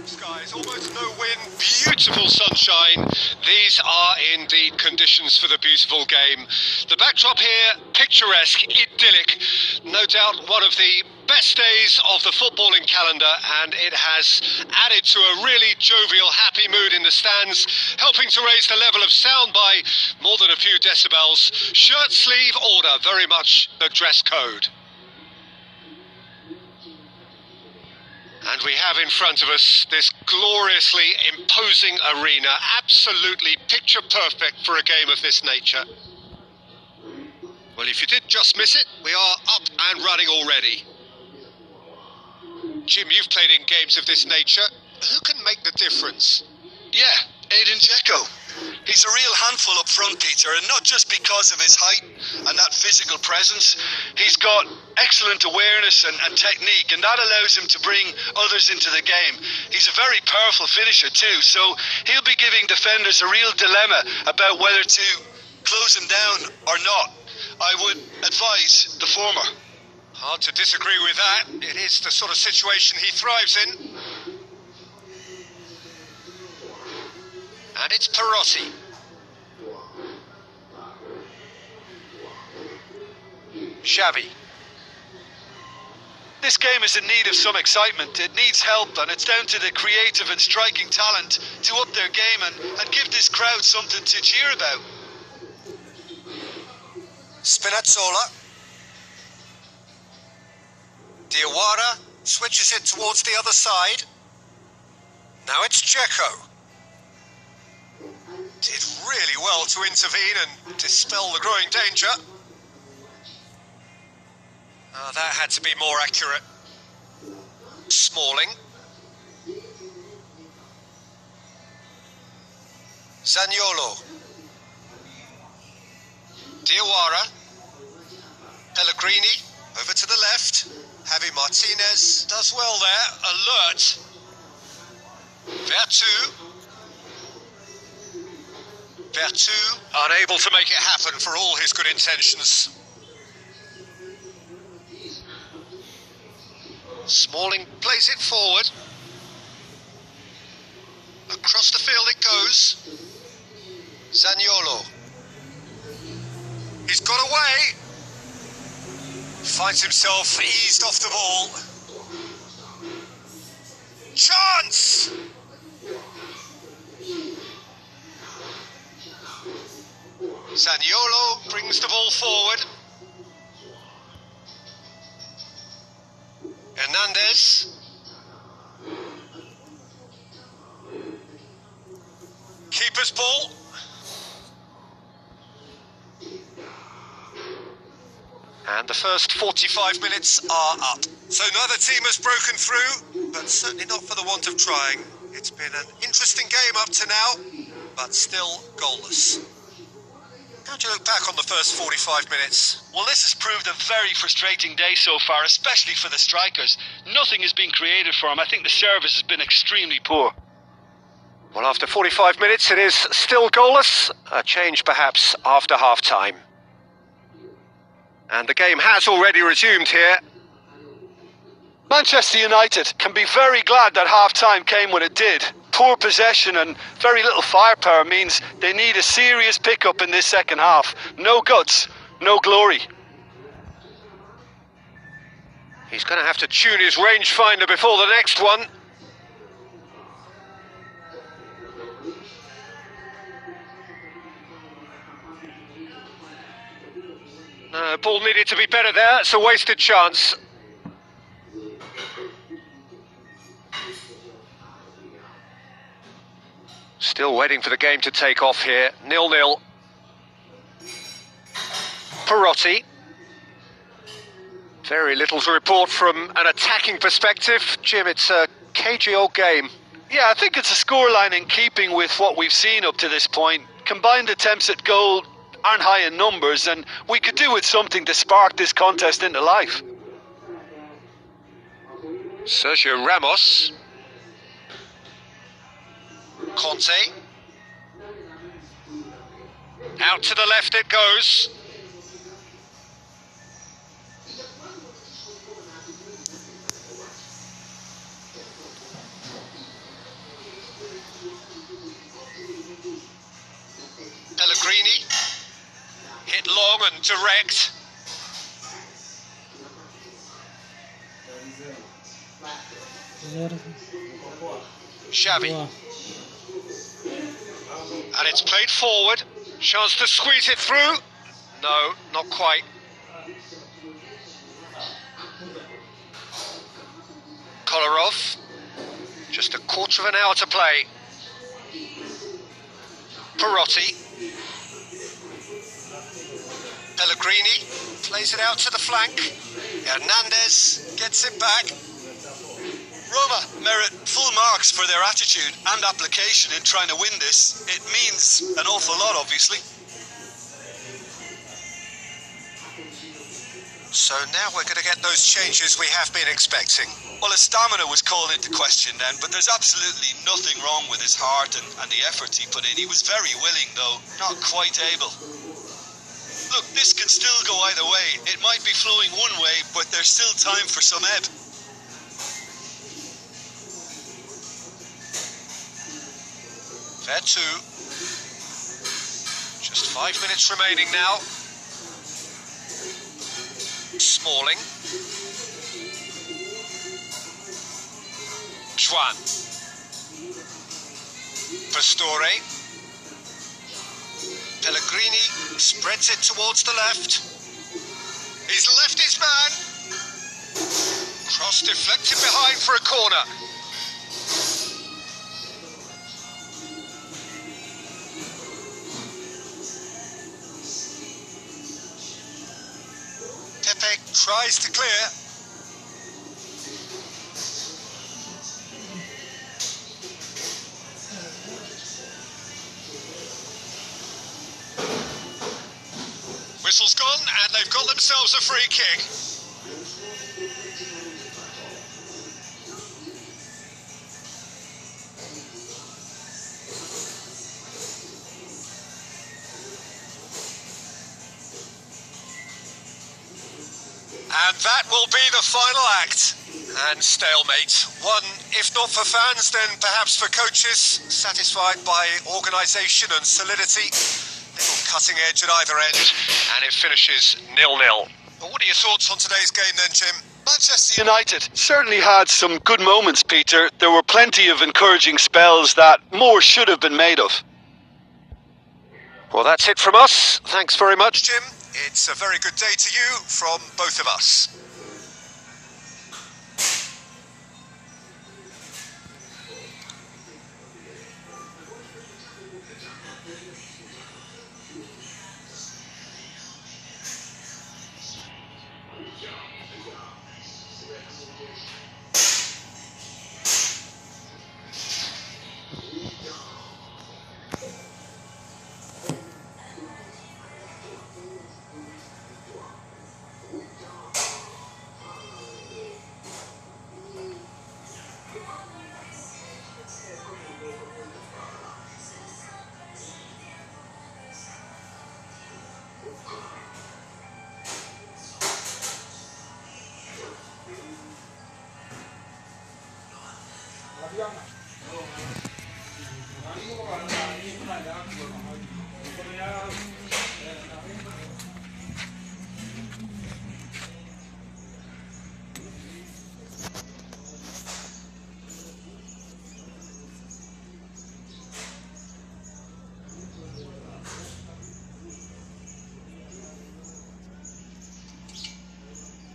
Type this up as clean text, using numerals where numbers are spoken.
Skies, almost no wind, beautiful sunshine. These are indeed conditions for the beautiful game. The backdrop here, picturesque, idyllic. No doubt one of the best days of the footballing calendar, and it has added to a really jovial, happy mood in the stands, helping to raise the level of sound by more than a few decibels. Shirt sleeve order, very much the dress code. And we have in front of us this gloriously imposing arena, absolutely picture perfect for a game of this nature. Well, if you did just miss it, we are up and running already. Jim, you've played in games of this nature. Who can make the difference? Yeah, Aiden Dzeko. He's a real handful up front, Peter, and not just because of his height and that physical presence. He's got excellent awareness and technique, and that allows him to bring others into the game. He's a very powerful finisher too, so he'll be giving defenders a real dilemma about whether to close him down or not. I would advise the former. Hard to disagree with that. It is the sort of situation he thrives in. And it's Perotti. Xavi. This game is in need of some excitement. It needs help, and it's down to the creative and striking talent to up their game and give this crowd something to cheer about. Spinazzola. Diawara switches it towards the other side. Now it's Dzeko. Did really well to intervene and dispel the growing danger. That had to be more accurate. Smalling. Zaniolo. Diawara. Pellegrini. Over to the left. Javi Martinez does well there. Alert. Vertu, unable to make it happen for all his good intentions. Smalling plays it forward. Across the field it goes. Zaniolo. He's got away. Finds himself eased off the ball. Chance! Zaniolo brings the ball forward. Hernandez. Keeper's ball. And the first 45 minutes are up. So neither team has broken through, but certainly not for the want of trying. It's been an interesting game up to now, but still goalless. How do you look back on the first 45 minutes? Well, this has proved a very frustrating day so far, especially for the strikers. Nothing has been created for them. I think the service has been extremely poor. Well, after 45 minutes, it is still goalless. A change, perhaps, after half-time. And the game has already resumed here. Manchester United can be very glad that half-time came when it did. Poor possession and very little firepower means they need a serious pickup in this second half. No guts, no glory. He's going to have to tune his rangefinder before the next one. Ball needed to be better there. It's a wasted chance. Still waiting for the game to take off here. 0-0. Perotti. Very little to report from an attacking perspective. Jim, it's a cagey old game. Yeah, I think it's a scoreline in keeping with what we've seen up to this point. Combined attempts at goal aren't high in numbers, and we could do with something to spark this contest into life. Sergio Ramos. Conte. Out to the left it goes. Pellegrini. Hit long and direct. Xavi. And it's played forward. Chance to squeeze it through. No, not quite. Kolarov. Just a quarter of an hour to play. Perotti. Pellegrini plays it out to the flank. Hernandez gets it back. Roma merit full marks for their attitude and application in trying to win this. It means an awful lot, obviously. So now we're going to get those changes we have been expecting. Well, his stamina was called into question then, but there's absolutely nothing wrong with his heart and the effort he put in. He was very willing, though not quite able. Look, this can still go either way. It might be flowing one way, but there's still time for some ebb. Vertu. Just 5 minutes remaining now. Smalling. Juan. Pastore. Pellegrini spreads it towards the left. He's left his man. Cross deflected behind for a corner. Pepe tries to clear. Whistle's gone and they've got themselves a free kick. And that will be the final act. And stalemate. One, if not for fans, then perhaps for coaches, satisfied by organisation and solidity. Little cutting edge at either end, and it finishes 0-0. What are your thoughts on today's game then, Jim? Manchester United certainly had some good moments, Peter. There were plenty of encouraging spells that more should have been made of. Well, that's it from us. Thanks very much, Jim. It's a very good day to you from both of us.